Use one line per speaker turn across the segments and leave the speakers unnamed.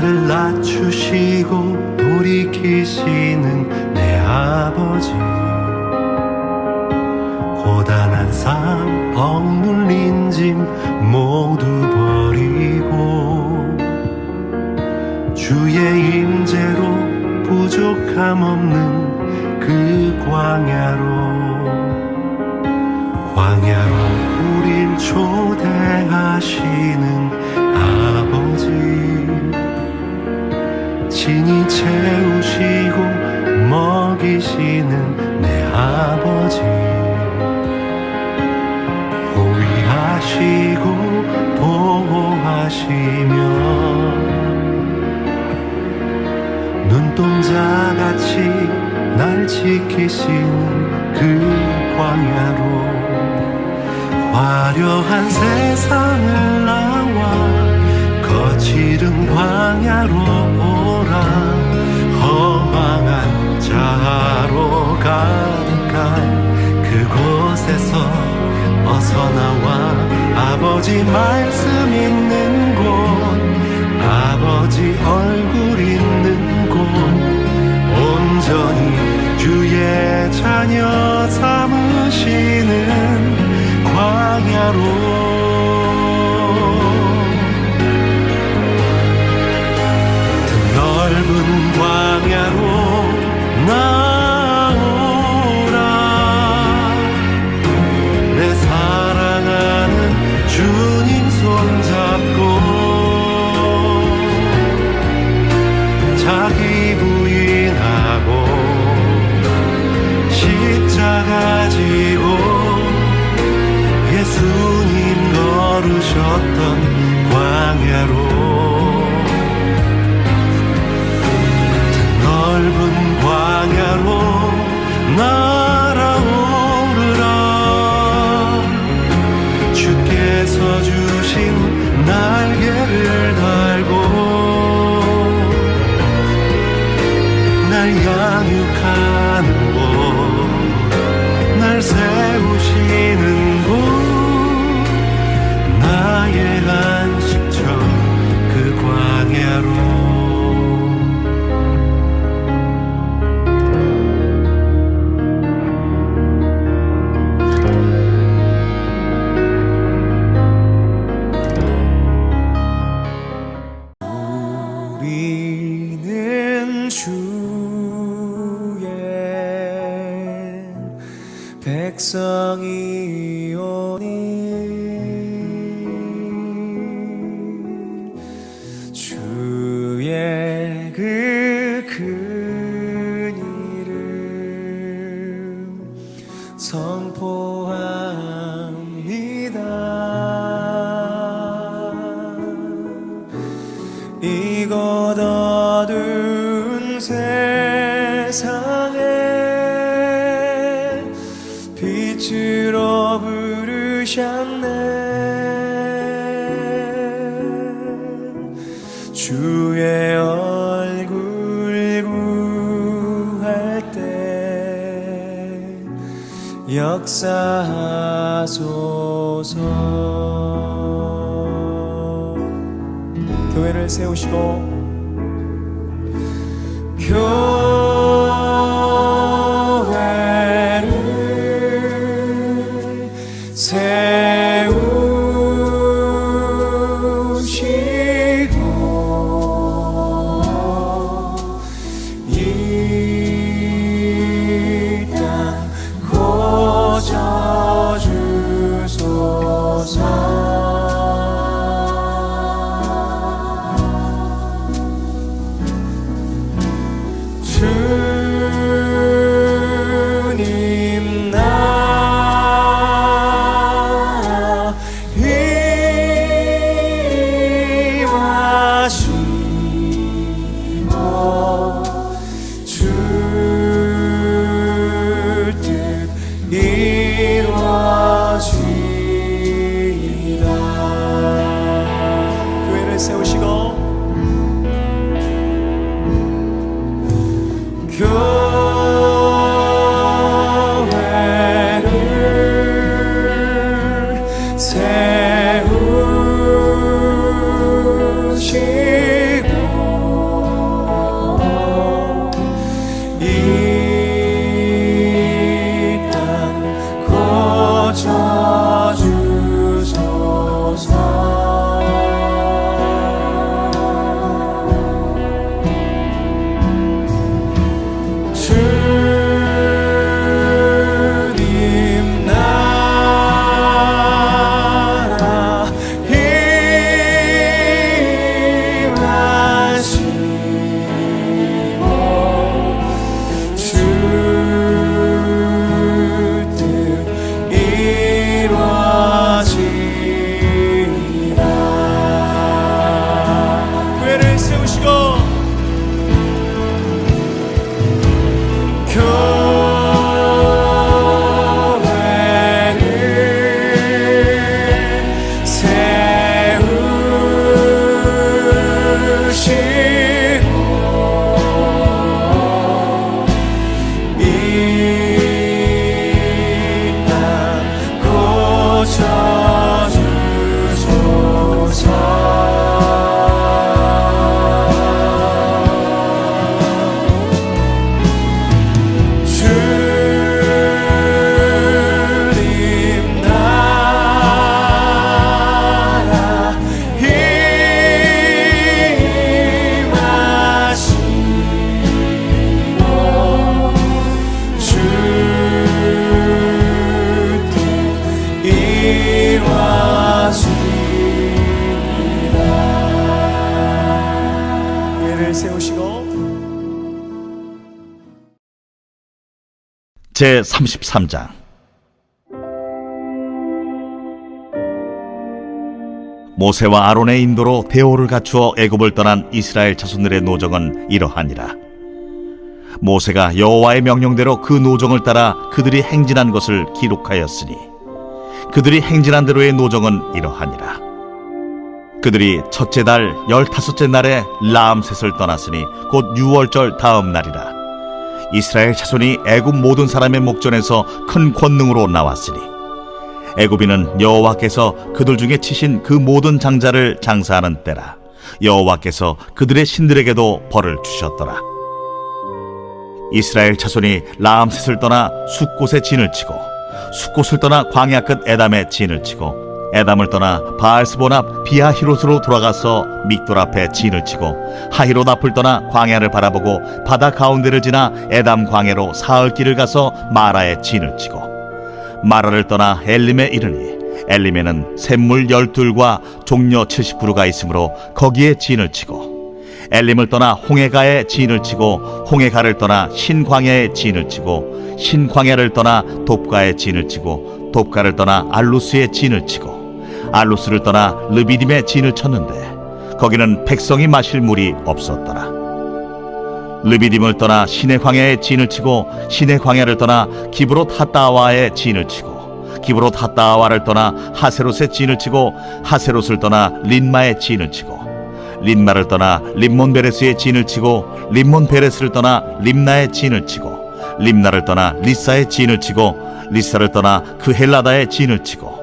나를 낮추시고 돌이키시는 내 아버지, 고단한 삶 억눌린 짐 모두 버리고 주의 임재로 부족함 없는 그 광야로 우릴 초대하시는 아버지, 친히 채우시고 먹이시는 내 아버지, 호위하시고 보호하시며 눈동자같이 날 지키시는 그 광야로, 화려한 세상을 나와 거칠은 광야로 오라. 허망한 자아로 가득한 그곳에서 어서 나와 아버지 말씀 있는 곳, 아버지 얼굴 있는 곳, 온전히 주의 자녀 삼으시는 광야로, 넓은 광야로 나오라. 내 사랑하는 주님 손잡고 자기 부인하고 십자가 지고 예수님 걸으셨던 광야로, 넓은 광야로 날아오르라. 주께서 주신 날개를 달고 날 양육하는 곳, 날 세우시는 곳, 나의 안식처 그 광야로.
우리는 주의 백성이오니 주의 그 큰 이름 선포합니다. 이곳 어두운 세상에 빛으로 부르셨네. 주의 얼굴 구할 때 역사하소서. 교회를 세우시고 교회를 세우시고 이 땅 고쳐주소서. 주님 나라 임하시고 주 뜻 이루어지이다. 교회를 세우시고 교회를 세우시고 날 세우시고
제33장 모세와 아론의 인도로 대오를 갖추어 애굽을 떠난 이스라엘 자손들의 노정은 이러하니라. 모세가 여호와의 명령대로 그 노정을 따라 그들이 행진한 것을 기록하였으니 그들이 행진한 대로의 노정은 이러하니라. 그들이 첫째 달 15째 날에 라암셋을 떠났으니 곧 유월절 다음 날이라. 이스라엘 자손이 애굽 모든 사람의 목전에서 큰 권능으로 나왔으니 애굽인은 여호와께서 그들 중에 치신 그 모든 장자를 장사하는 때라. 여호와께서 그들의 신들에게도 벌을 주셨더라. 이스라엘 자손이 라암셋을 떠나 숫곳에 진을 치고 숫곳을 떠나 광야 끝 에담에 진을 치고 에담을 떠나 바알스본 앞 비하히롯으로 돌아가서 믹돌 앞에 진을 치고 하히롯 앞을 떠나 광야를 바라보고 바다 가운데를 지나 에담 광야로 사흘 길을 가서 마라에 진을 치고 마라를 떠나 엘림에 이르니 엘림에는 샘물 12과 종려 70그루가 있으므로 거기에 진을 치고 엘림을 떠나 홍해가에 진을 치고 홍해가를 떠나 신광야에 진을 치고 신광야를 떠나 돕가에 진을 치고 돕가를 떠나 알루스에 진을 치고 알루스를 떠나 르비딤에 진을 쳤는데 거기는 백성이 마실 물이 없었더라. 르비딤을 떠나 시내 광야에 진을 치고 시내 광야를 떠나 기브롯 핫다와에 진을 치고 기브롯 핫다와를 떠나 하세롯에 진을 치고 하세롯을 떠나 린마에 진을 치고 린마를 떠나 림몬 베레스에 진을 치고 림몬 베레스를 떠나 림나에 진을 치고 림나를 떠나 리사에 진을 치고 리사를 떠나 그헬라다에 진을 치고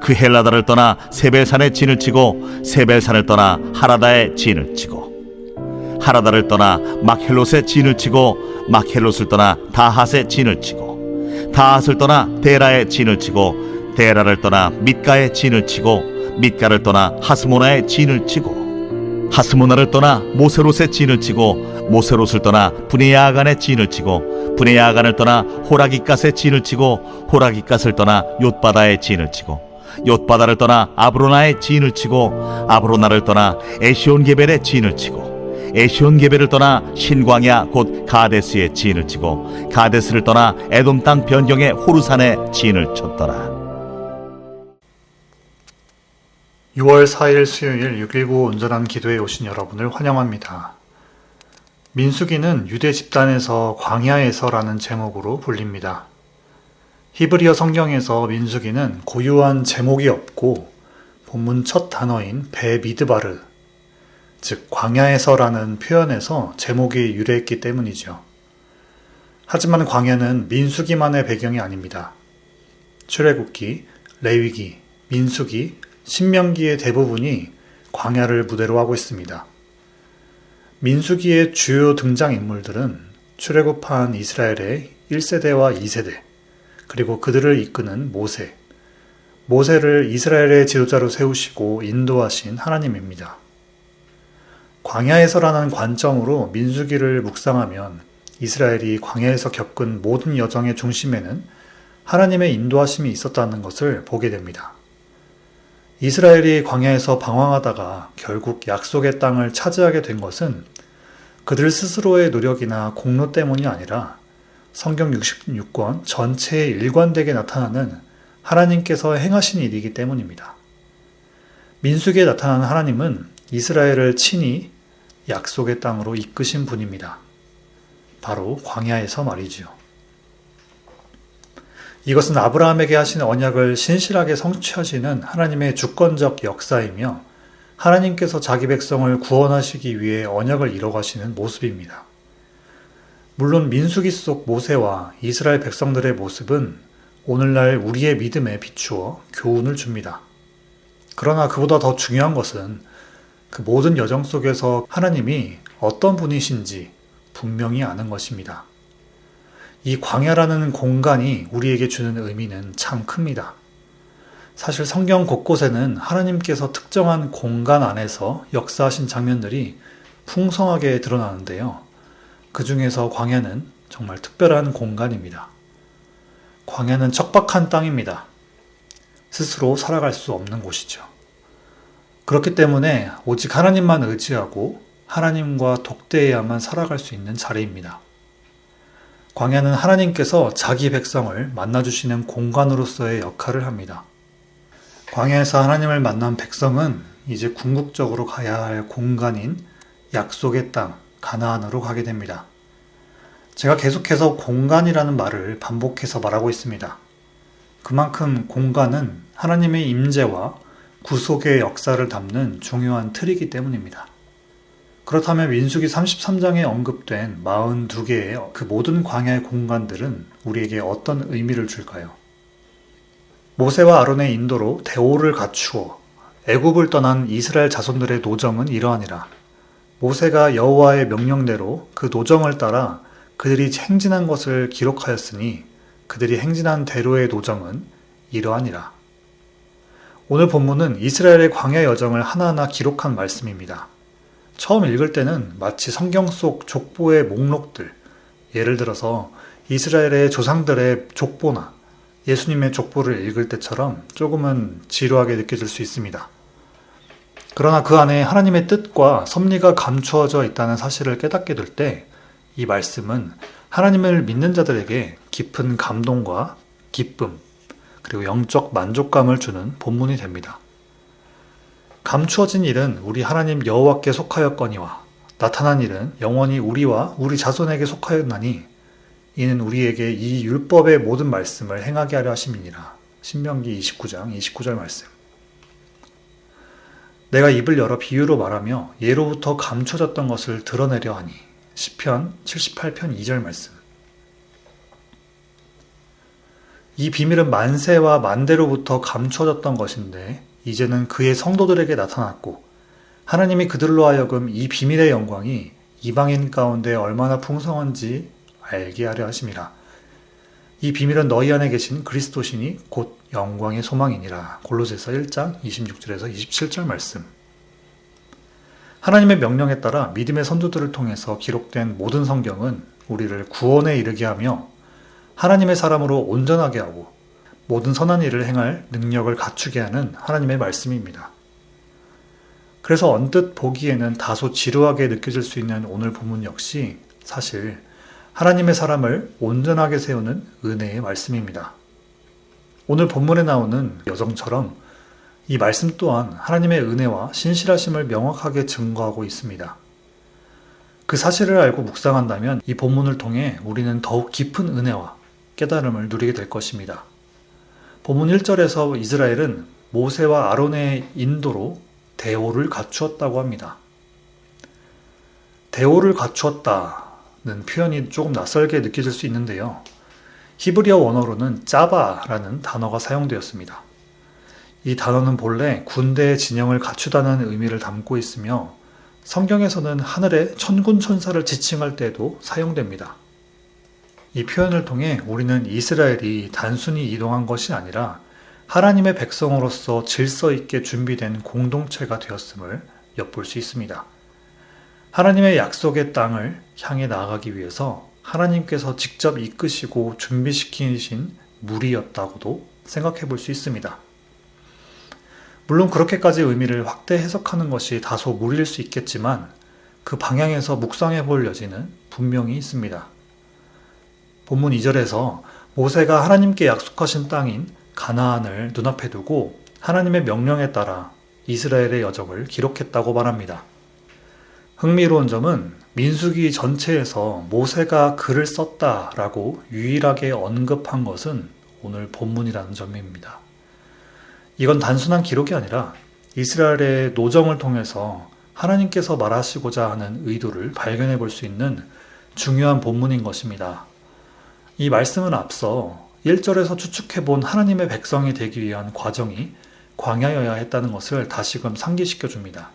그헬라다를 떠나 세벨산에 진을 치고 세벨산을 떠나 하라다에 진을 치고 하라다를 떠나 막헬롯에 진을 치고 막헬롯을 떠나 다핫에 진을 치고 다핫을 떠나 데라에 진을 치고 데라를 떠나 밑가에 진을 치고 밑가를 떠나 하스모나에 진을 치고 하스모나를 떠나 모세롯에 진을 치고 모세롯을 떠나 브네야아간에 진을 치고 브네야아간을 떠나 호라깃갓에 진을 치고 호라깃갓을 떠나 욤바다에 진을 치고 욤바다를 떠나 아브로나에 진을 치고 아브로나를 떠나 에시온게벨에 진을 치고 에시온게벨을 떠나 신광야 곧 가데스에 진을 치고 가데스를 떠나 에돔 땅 변경의 호르산에 진을 쳤더라.
6월 4일 수요일 619 온전한 기도에 오신 여러분을 환영합니다. 민수기는 유대 집단에서 광야에서라는 제목으로 불립니다. 히브리어 성경에서 민수기는 고유한 제목이 없고 본문 첫 단어인 베미드바르, 즉 광야에서라는 표현에서 제목이 유래했기 때문이죠. 하지만 광야는 민수기만의 배경이 아닙니다. 출애굽기, 레위기, 민수기, 신명기의 대부분이 광야를 무대로 하고 있습니다. 민수기의 주요 등장인물들은 출애굽한 이스라엘의 1세대와 2세대, 그리고 그들을 이끄는 모세, 모세를 이스라엘의 지도자로 세우시고 인도하신 하나님입니다. 광야에서라는 관점으로 민수기를 묵상하면 이스라엘이 광야에서 겪은 모든 여정의 중심에는 하나님의 인도하심이 있었다는 것을 보게 됩니다. 이스라엘이 광야에서 방황하다가 결국 약속의 땅을 차지하게 된 것은 그들 스스로의 노력이나 공로 때문이 아니라 성경 66권 전체에 일관되게 나타나는 하나님께서 행하신 일이기 때문입니다. 민수기에 나타나는 하나님은 이스라엘을 친히 약속의 땅으로 이끄신 분입니다. 바로 광야에서 말이지요. 이것은 아브라함에게 하신 언약을 신실하게 성취하시는 하나님의 주권적 역사이며 하나님께서 자기 백성을 구원하시기 위해 언약을 이뤄가시는 모습입니다. 물론 민수기 속 모세와 이스라엘 백성들의 모습은 오늘날 우리의 믿음에 비추어 교훈을 줍니다. 그러나 그보다 더 중요한 것은 그 모든 여정 속에서 하나님이 어떤 분이신지 분명히 아는 것입니다. 이 광야라는 공간이 우리에게 주는 의미는 참 큽니다. 사실 성경 곳곳에는 하나님께서 특정한 공간 안에서 역사하신 장면들이 풍성하게 드러나는데요. 그 중에서 광야는 정말 특별한 공간입니다. 광야는 척박한 땅입니다. 스스로 살아갈 수 없는 곳이죠. 그렇기 때문에 오직 하나님만 의지하고 하나님과 독대해야만 살아갈 수 있는 자리입니다. 광야는 하나님께서 자기 백성을 만나주시는 공간으로서의 역할을 합니다. 광야에서 하나님을 만난 백성은 이제 궁극적으로 가야 할 공간인 약속의 땅, 가나안으로 가게 됩니다. 제가 계속해서 공간이라는 말을 반복해서 말하고 있습니다. 그만큼 공간은 하나님의 임재와 구속의 역사를 담는 중요한 틀이기 때문입니다. 그렇다면 민수기 33장에 언급된 42개의 그 모든 광야의 공간들은 우리에게 어떤 의미를 줄까요? 모세와 아론의 인도로 대오를 갖추어 애굽을 떠난 이스라엘 자손들의 노정은 이러하니라. 모세가 여호와의 명령대로 그 노정을 따라 그들이 행진한 것을 기록하였으니 그들이 행진한 대로의 노정은 이러하니라. 오늘 본문은 이스라엘의 광야 여정을 하나하나 기록한 말씀입니다. 처음 읽을 때는 마치 성경 속 족보의 목록들, 예를 들어서 이스라엘의 조상들의 족보나 예수님의 족보를 읽을 때처럼 조금은 지루하게 느껴질 수 있습니다. 그러나 그 안에 하나님의 뜻과 섭리가 감추어져 있다는 사실을 깨닫게 될 때 이 말씀은 하나님을 믿는 자들에게 깊은 감동과 기쁨, 그리고 영적 만족감을 주는 본문이 됩니다. 감추어진 일은 우리 하나님 여호와께 속하였거니와 나타난 일은 영원히 우리와 우리 자손에게 속하였나니 이는 우리에게 이 율법의 모든 말씀을 행하게 하려 하심이니라. 신명기 29장 29절 말씀. 내가 입을 열어 비유로 말하며 예로부터 감춰졌던 것을 드러내려 하니. 시편 78편 2절 말씀. 이 비밀은 만세와 만대로부터 감춰졌던 것인데 이제는 그의 성도들에게 나타났고 하나님이 그들로 하여금 이 비밀의 영광이 이방인 가운데 얼마나 풍성한지 알게 하려 하심이라. 이 비밀은 너희 안에 계신 그리스도시니 곧 영광의 소망이니라. 골로새서 1장 26절에서 27절 말씀. 하나님의 명령에 따라 믿음의 선조들을 통해서 기록된 모든 성경은 우리를 구원에 이르게 하며 하나님의 사람으로 온전하게 하고 모든 선한 일을 행할 능력을 갖추게 하는 하나님의 말씀입니다. 그래서 언뜻 보기에는 다소 지루하게 느껴질 수 있는 오늘 본문 역시 사실 하나님의 사람을 온전하게 세우는 은혜의 말씀입니다. 오늘 본문에 나오는 여정처럼 이 말씀 또한 하나님의 은혜와 신실하심을 명확하게 증거하고 있습니다. 그 사실을 알고 묵상한다면 이 본문을 통해 우리는 더욱 깊은 은혜와 깨달음을 누리게 될 것입니다. 본문 1절에서 이스라엘은 모세와 아론의 인도로 대오를 갖추었다고 합니다. 대오를 갖추었다는 표현이 조금 낯설게 느껴질 수 있는데요. 히브리어 원어로는 짜바라는 단어가 사용되었습니다. 이 단어는 본래 군대의 진영을 갖추다는 의미를 담고 있으며 성경에서는 하늘의 천군천사를 지칭할 때에도 사용됩니다. 이 표현을 통해 우리는 이스라엘이 단순히 이동한 것이 아니라 하나님의 백성으로서 질서 있게 준비된 공동체가 되었음을 엿볼 수 있습니다. 하나님의 약속의 땅을 향해 나아가기 위해서 하나님께서 직접 이끄시고 준비시키신 무리였다고도 생각해 볼 수 있습니다. 물론 그렇게까지 의미를 확대 해석하는 것이 다소 무리일 수 있겠지만 그 방향에서 묵상해 볼 여지는 분명히 있습니다. 본문 2절에서 모세가 하나님께 약속하신 땅인 가나안을 눈앞에 두고 하나님의 명령에 따라 이스라엘의 여정을 기록했다고 말합니다. 흥미로운 점은 민수기 전체에서 모세가 글을 썼다라고 유일하게 언급한 것은 오늘 본문이라는 점입니다. 이건 단순한 기록이 아니라 이스라엘의 노정을 통해서 하나님께서 말하시고자 하는 의도를 발견해 볼 수 있는 중요한 본문인 것입니다. 이 말씀은 앞서 1절에서 추측해 본 하나님의 백성이 되기 위한 과정이 광야여야 했다는 것을 다시금 상기시켜 줍니다.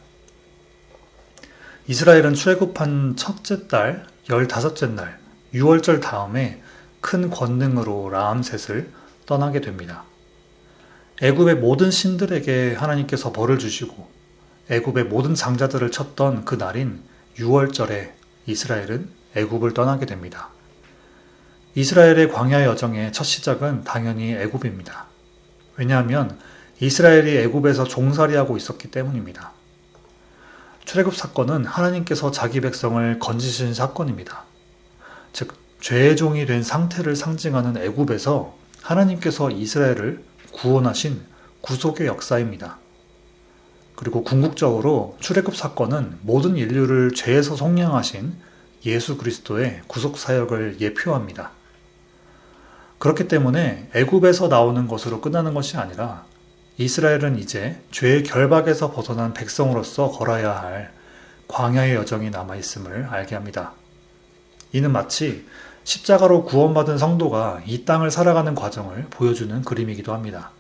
이스라엘은 출애굽한 첫째 달 15째 날 6월절 다음에 큰 권능으로 라암셋을 떠나게 됩니다. 애굽의 모든 신들에게 하나님께서 벌을 주시고 애굽의 모든 장자들을 쳤던 그 날인 6월절에 이스라엘은 애굽을 떠나게 됩니다. 이스라엘의 광야 여정의 첫 시작은 당연히 애굽입니다. 왜냐하면 이스라엘이 애굽에서 종살이하고 있었기 때문입니다. 출애굽 사건은 하나님께서 자기 백성을 건지신 사건입니다. 즉 죄의 종이 된 상태를 상징하는 애굽에서 하나님께서 이스라엘을 구원하신 구속의 역사입니다. 그리고 궁극적으로 출애굽 사건은 모든 인류를 죄에서 속량하신 예수 그리스도의 구속 사역을 예표합니다. 그렇기 때문에 애굽에서 나오는 것으로 끝나는 것이 아니라 이스라엘은 이제 죄의 결박에서 벗어난 백성으로서 걸어야 할 광야의 여정이 남아있음을 알게 합니다. 이는 마치 십자가로 구원받은 성도가 이 땅을 살아가는 과정을 보여주는 그림이기도 합니다.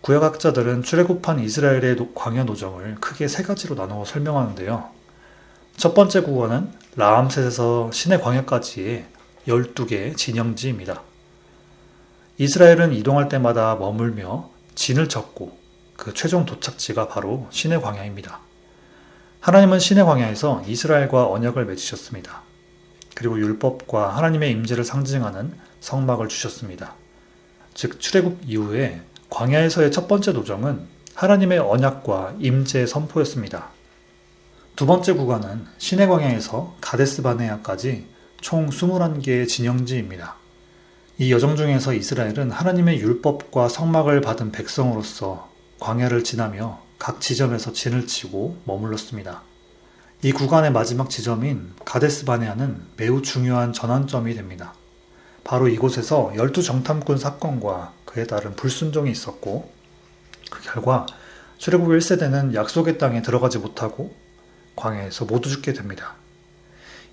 구약학자들은 출애굽한 이스라엘의 광야 노정을 크게 세 가지로 나누어 설명하는데요. 첫 번째 구간은 라암셋에서 시내 광야까지의 12개의 진영지입니다. 이스라엘은 이동할 때마다 머물며 진을 쳤고 그 최종 도착지가 바로 시내 광야입니다. 하나님은 시내 광야에서 이스라엘과 언약을 맺으셨습니다. 그리고 율법과 하나님의 임재를 상징하는 성막을 주셨습니다. 즉 출애굽 이후에 광야에서의 첫 번째 노정은 하나님의 언약과 임재의 선포였습니다. 두 번째 구간은 시내 광야에서 가데스 바네아까지 총 21개의 진영지입니다. 이 여정 중에서 이스라엘은 하나님의 율법과 성막을 받은 백성으로서 광야를 지나며 각 지점에서 진을 치고 머물렀습니다. 이 구간의 마지막 지점인 가데스 바네아는 매우 중요한 전환점이 됩니다. 바로 이곳에서 12정탐꾼 사건과 그에 따른 불순종이 있었고 그 결과 출애굽 1세대는 약속의 땅에 들어가지 못하고 광야에서 모두 죽게 됩니다.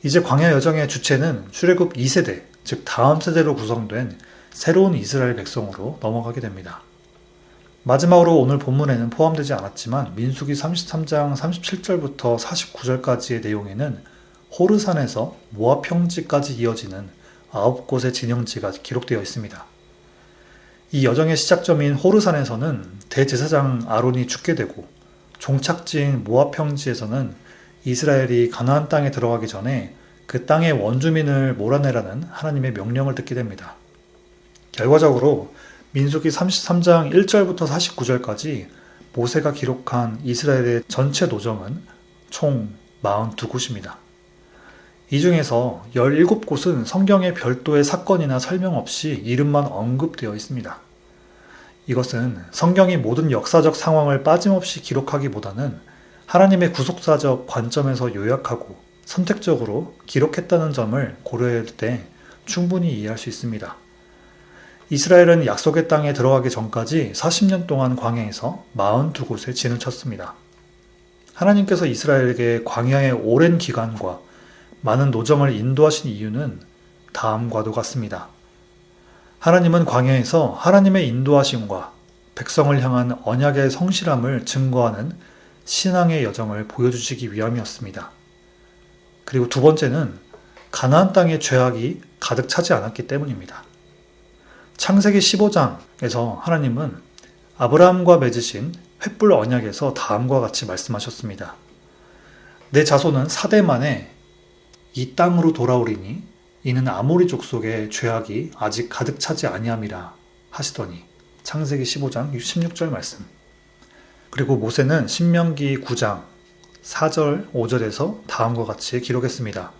이제 광야 여정의 주체는 출애굽 2세대, 즉 다음 세대로 구성된 새로운 이스라엘 백성으로 넘어가게 됩니다. 마지막으로 오늘 본문에는 포함되지 않았지만 민수기 33장 37절부터 49절까지의 내용에는 호르산에서 모압 평지까지 이어지는 9곳의 진영지가 기록되어 있습니다. 이 여정의 시작점인 호르산에서는 대제사장 아론이 죽게 되고 종착지인 모압 평지에서는 이스라엘이 가나안 땅에 들어가기 전에 그 땅의 원주민을 몰아내라는 하나님의 명령을 듣게 됩니다. 결과적으로 민수기 33장 1절부터 49절까지 모세가 기록한 이스라엘의 전체 노정은 총 42곳입니다. 이 중에서 17곳은 성경에 별도의 사건이나 설명 없이 이름만 언급되어 있습니다. 이것은 성경이 모든 역사적 상황을 빠짐없이 기록하기보다는 하나님의 구속사적 관점에서 요약하고 선택적으로 기록했다는 점을 고려할 때 충분히 이해할 수 있습니다. 이스라엘은 약속의 땅에 들어가기 전까지 40년 동안 광야에서 42곳에 진을 쳤습니다. 하나님께서 이스라엘에게 광야의 오랜 기간과 많은 노정을 인도하신 이유는 다음과도 같습니다. 하나님은 광야에서 하나님의 인도하심과 백성을 향한 언약의 성실함을 증거하는 신앙의 여정을 보여주시기 위함이었습니다. 그리고 두 번째는 가나안 땅의 죄악이 가득 차지 않았기 때문입니다. 창세기 15장에서 하나님은 아브라함과 맺으신 횃불 언약에서 다음과 같이 말씀하셨습니다. 내 자손은 4대 만에 이 땅으로 돌아오리니 이는 아모리 족속의 죄악이 아직 가득 차지 아니함이라 하시더니 창세기 15장 16절 말씀. 그리고 모세는 신명기 9장 4절 5절에서 다음과 같이 기록했습니다.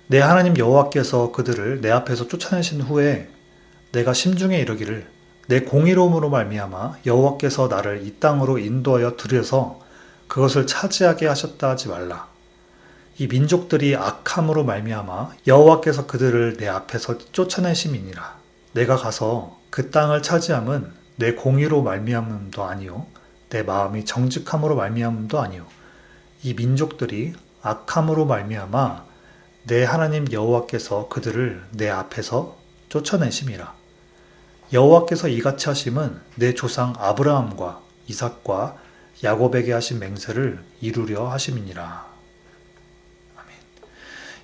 내 하나님 여호와께서 그들을 내 앞에서 쫓아내신 후에 내가 심중에 이르기를 내 공의로움으로 말미암아 여호와께서 나를 이 땅으로 인도하여 들여서 그것을 차지하게 하셨다 하지 말라. 이 민족들이 악함으로 말미암아 여호와께서 그들을 내 앞에서 쫓아내심이니라. 내가 가서 그 땅을 차지함은 내 공의로 말미암음도 아니요 내 마음이 정직함으로 말미암음도 아니요 이 민족들이 악함으로 말미암아 내 하나님 여호와께서 그들을 내 앞에서 쫓아내심이라. 여호와께서 이같이 하심은 내 조상 아브라함과 이삭과 야곱에게 하신 맹세를 이루려 하심이니라. 아멘.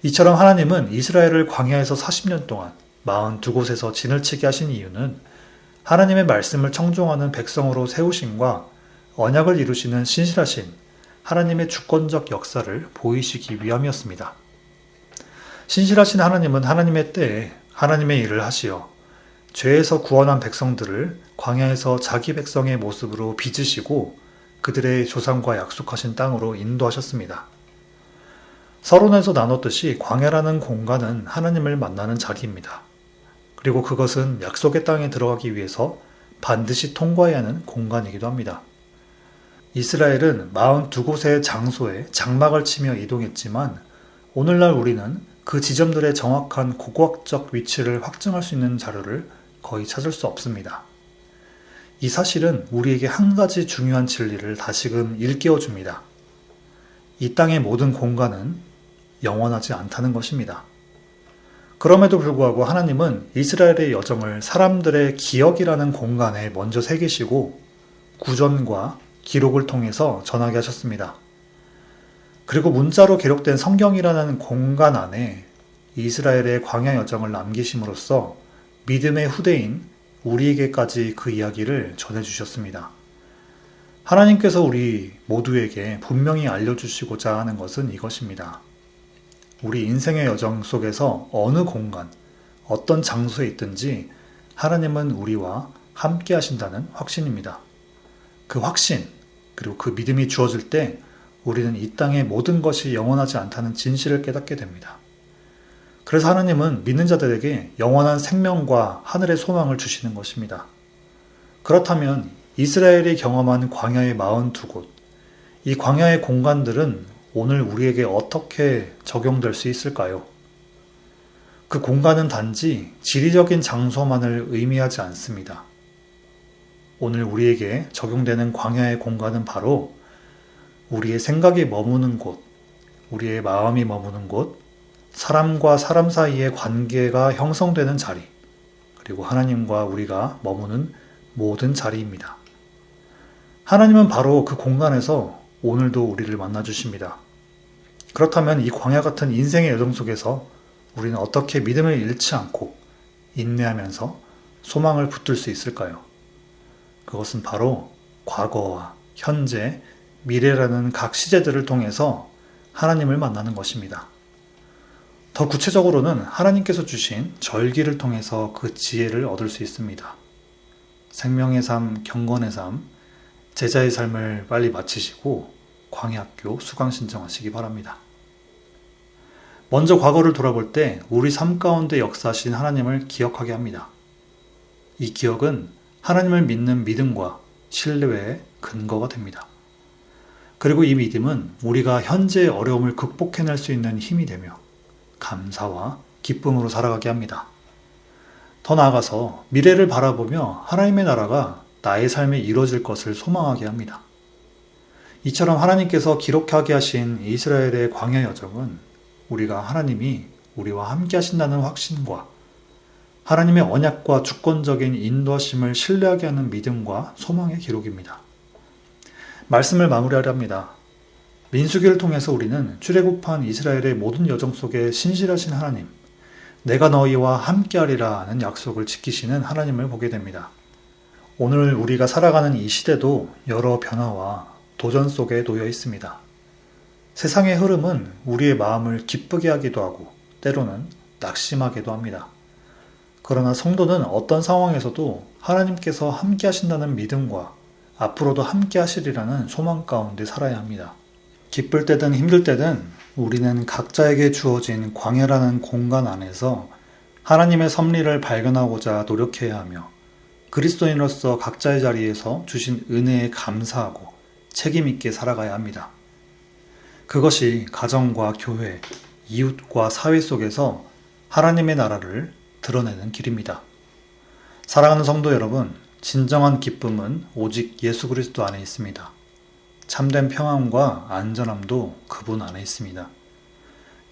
이처럼 하나님은 이스라엘을 광야에서 40년 동안 42곳에서 진을 치게 하신 이유는 하나님의 말씀을 청종하는 백성으로 세우심과 언약을 이루시는 신실하신 하나님의 주권적 역사를 보이시기 위함이었습니다. 신실하신 하나님은 하나님의 때에 하나님의 일을 하시어 죄에서 구원한 백성들을 광야에서 자기 백성의 모습으로 빚으시고 그들의 조상과 약속하신 땅으로 인도하셨습니다. 서론에서 나눴듯이 광야라는 공간은 하나님을 만나는 자리입니다. 그리고 그것은 약속의 땅에 들어가기 위해서 반드시 통과해야 하는 공간이기도 합니다. 이스라엘은 42곳의 장소에 장막을 치며 이동했지만 오늘날 우리는 그 지점들의 정확한 고고학적 위치를 확증할 수 있는 자료를 거의 찾을 수 없습니다. 이 사실은 우리에게 한 가지 중요한 진리를 다시금 일깨워 줍니다. 이 땅의 모든 공간은 영원하지 않다는 것입니다. 그럼에도 불구하고 하나님은 이스라엘의 여정을 사람들의 기억이라는 공간에 먼저 새기시고 구전과 기록을 통해서 전하게 하셨습니다. 그리고 문자로 기록된 성경이라는 공간 안에 이스라엘의 광야 여정을 남기심으로써 믿음의 후대인 우리에게까지 그 이야기를 전해주셨습니다. 하나님께서 우리 모두에게 분명히 알려주시고자 하는 것은 이것입니다. 우리 인생의 여정 속에서 어느 공간, 어떤 장소에 있든지 하나님은 우리와 함께 하신다는 확신입니다. 그 확신, 그리고 그 믿음이 주어질 때 우리는 이 땅의 모든 것이 영원하지 않다는 진실을 깨닫게 됩니다. 그래서 하나님은 믿는 자들에게 영원한 생명과 하늘의 소망을 주시는 것입니다. 그렇다면 이스라엘이 경험한 광야의 42곳, 이 광야의 공간들은 오늘 우리에게 어떻게 적용될 수 있을까요? 그 공간은 단지 지리적인 장소만을 의미하지 않습니다. 오늘 우리에게 적용되는 광야의 공간은 바로 우리의 생각이 머무는 곳, 우리의 마음이 머무는 곳, 사람과 사람 사이의 관계가 형성되는 자리, 그리고 하나님과 우리가 머무는 모든 자리입니다. 하나님은 바로 그 공간에서 오늘도 우리를 만나주십니다. 그렇다면 이 광야 같은 인생의 여정 속에서 우리는 어떻게 믿음을 잃지 않고 인내하면서 소망을 붙들 수 있을까요? 그것은 바로 과거와 현재, 미래라는 각 시제들을 통해서 하나님을 만나는 것입니다. 더 구체적으로는 하나님께서 주신 절기를 통해서 그 지혜를 얻을 수 있습니다. 생명의 삶, 경건의 삶, 제자의 삶을 빨리 마치시고 광야학교 수강 신청하시기 바랍니다. 먼저 과거를 돌아볼 때 우리 삶 가운데 역사하신 하나님을 기억하게 합니다. 이 기억은 하나님을 믿는 믿음과 신뢰의 근거가 됩니다. 그리고 이 믿음은 우리가 현재의 어려움을 극복해낼 수 있는 힘이 되며 감사와 기쁨으로 살아가게 합니다. 더 나아가서 미래를 바라보며 하나님의 나라가 나의 삶에 이루어질 것을 소망하게 합니다. 이처럼 하나님께서 기록하게 하신 이스라엘의 광야 여정은 우리가 하나님이 우리와 함께 하신다는 확신과 하나님의 언약과 주권적인 인도하심을 신뢰하게 하는 믿음과 소망의 기록입니다. 말씀을 마무리하려 합니다. 민수기를 통해서 우리는 출애굽한 이스라엘의 모든 여정 속에 신실하신 하나님, 내가 너희와 함께하리라 하는 약속을 지키시는 하나님을 보게 됩니다. 오늘 우리가 살아가는 이 시대도 여러 변화와 도전 속에 놓여 있습니다. 세상의 흐름은 우리의 마음을 기쁘게 하기도 하고 때로는 낙심하기도 합니다. 그러나 성도는 어떤 상황에서도 하나님께서 함께 하신다는 믿음과 앞으로도 함께 하시리라는 소망 가운데 살아야 합니다. 기쁠 때든 힘들 때든 우리는 각자에게 주어진 광야라는 공간 안에서 하나님의 섭리를 발견하고자 노력해야 하며 그리스도인으로서 각자의 자리에서 주신 은혜에 감사하고 책임 있게 살아가야 합니다. 그것이 가정과 교회, 이웃과 사회 속에서 하나님의 나라를 드러내는 길입니다. 사랑하는 성도 여러분, 진정한 기쁨은 오직 예수 그리스도 안에 있습니다. 참된 평안과 안전함도 그분 안에 있습니다.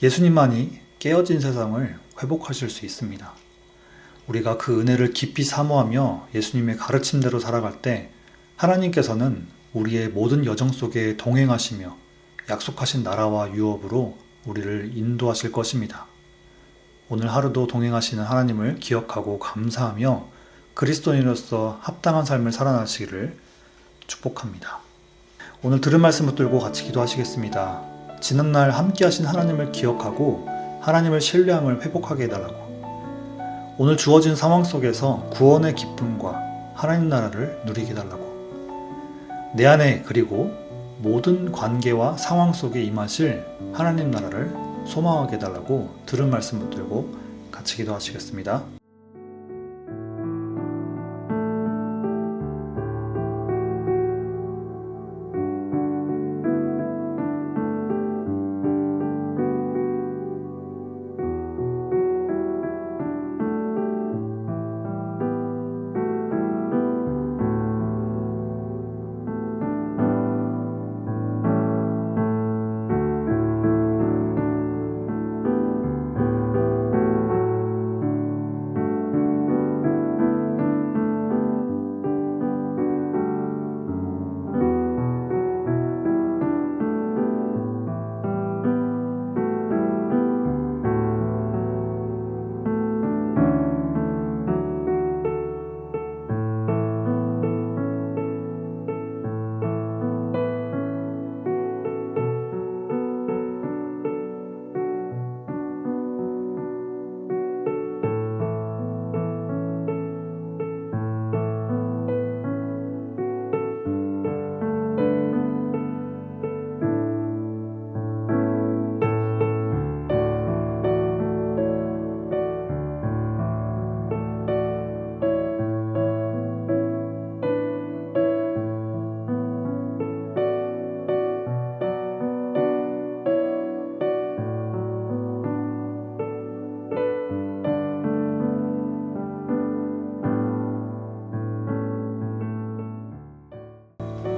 예수님만이 깨어진 세상을 회복하실 수 있습니다. 우리가 그 은혜를 깊이 사모하며 예수님의 가르침대로 살아갈 때 하나님께서는 우리의 모든 여정 속에 동행하시며 약속하신 나라와 유업으로 우리를 인도하실 것입니다. 오늘 하루도 동행하시는 하나님을 기억하고 감사하며 그리스도인으로서 합당한 삶을 살아나시기를 축복합니다. 오늘 들은 말씀 붙들고 같이 기도하시겠습니다. 지난날 함께 하신 하나님을 기억하고 하나님을 신뢰함을 회복하게 해달라고, 오늘 주어진 상황 속에서 구원의 기쁨과 하나님 나라를 누리게 해달라고, 내 안에 그리고 모든 관계와 상황 속에 임하실 하나님 나라를 소망하게 해달라고 들은 말씀 붙들고 같이 기도하시겠습니다.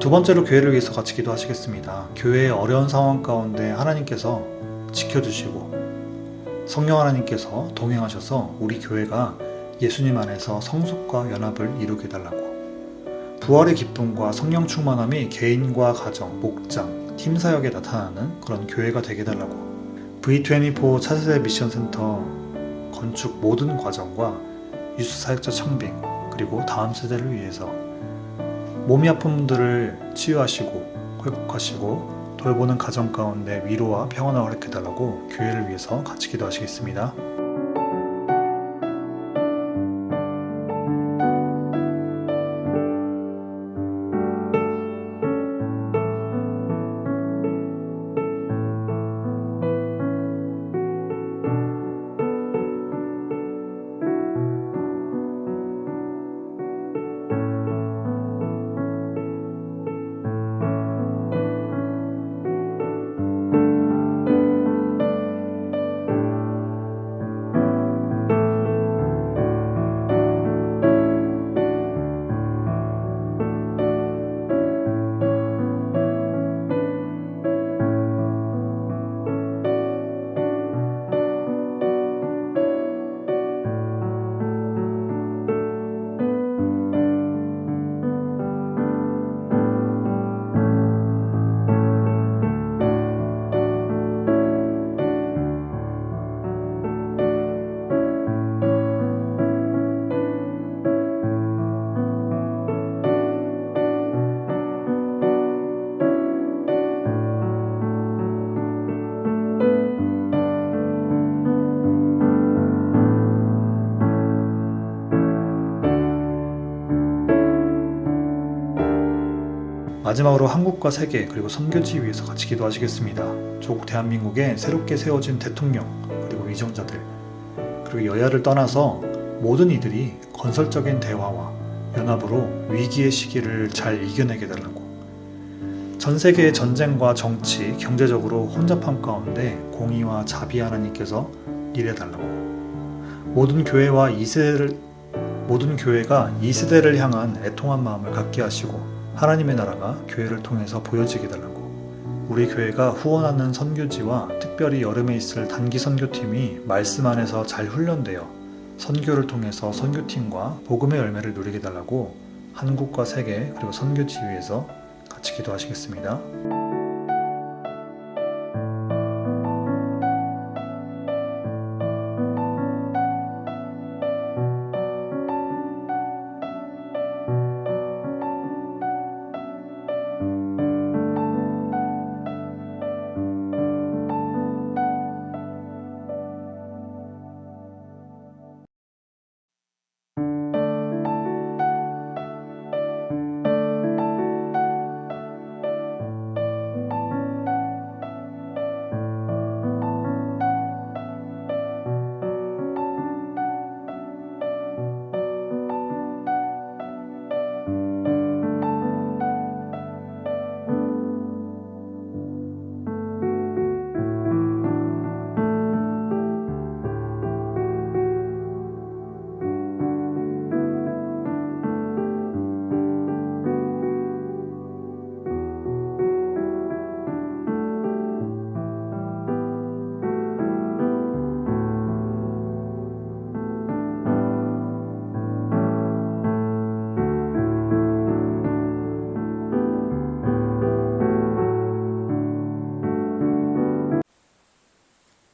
두 번째로 교회를 위해서 같이 기도하시겠습니다. 교회의 어려운 상황 가운데 하나님께서 지켜주시고 성령 하나님께서 동행하셔서 우리 교회가 예수님 안에서 성숙과 연합을 이루게 해달라고, 부활의 기쁨과 성령 충만함이 개인과 가정, 목장, 팀 사역에 나타나는 그런 교회가 되게 해달라고, V24 차세대 미션센터 건축 모든 과정과 유스 사역자 청빙, 그리고 다음 세대를 위해서 몸이 아픈 분들을 치유하시고 회복하시고 돌보는 가정 가운데 위로와 평안을 허락해달라고 교회를 위해서 같이 기도하시겠습니다. 마지막으로 한국과 세계 그리고 선교지 위해서 같이 기도하시겠습니다. 조국 대한민국에 새롭게 세워진 대통령 그리고 위정자들 그리고 여야를 떠나서 모든 이들이 건설적인 대화와 연합으로 위기의 시기를 잘 이겨내게 달라고, 전 세계의 전쟁과 정치, 경제적으로 혼잡함 가운데 공의와 자비 하나님께서 일해달라고, 모든 교회가 이 세대를 향한 애통한 마음을 갖게 하시고 하나님의 나라가 교회를 통해서 보여지게 달라고, 우리 교회가 후원하는 선교지와 특별히 여름에 있을 단기 선교팀이 말씀 안에서 잘 훈련되어 선교를 통해서 선교팀과 복음의 열매를 누리게 달라고 한국과 세계 그리고 선교지 위해서 같이 기도하시겠습니다.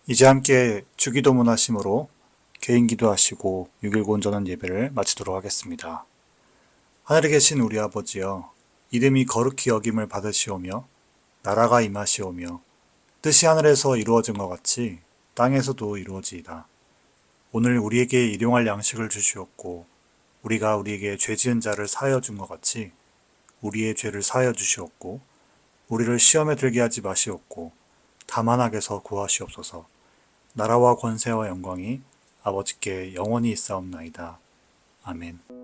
이제 함께 주기도문 하심으로 개인 기도하시고 6.19 온전한 예배를 마치도록 하겠습니다. 하늘에 계신 우리 아버지여, 이름이 거룩히 여김을 받으시오며 나라가 임하시오며 뜻이 하늘에서 이루어진 것 같이 땅에서도 이루어지이다. 오늘 우리에게 일용할 양식을 주시옵고 우리가 우리에게 죄 지은 자를 사하여 준 것 같이 우리의 죄를 사하여 주시옵고 우리를 시험에 들게 하지 마시옵고 다만 악에서 구하시옵소서. 나라와 권세와 영광이 아버지께 영원히 있사옵나이다. 아멘.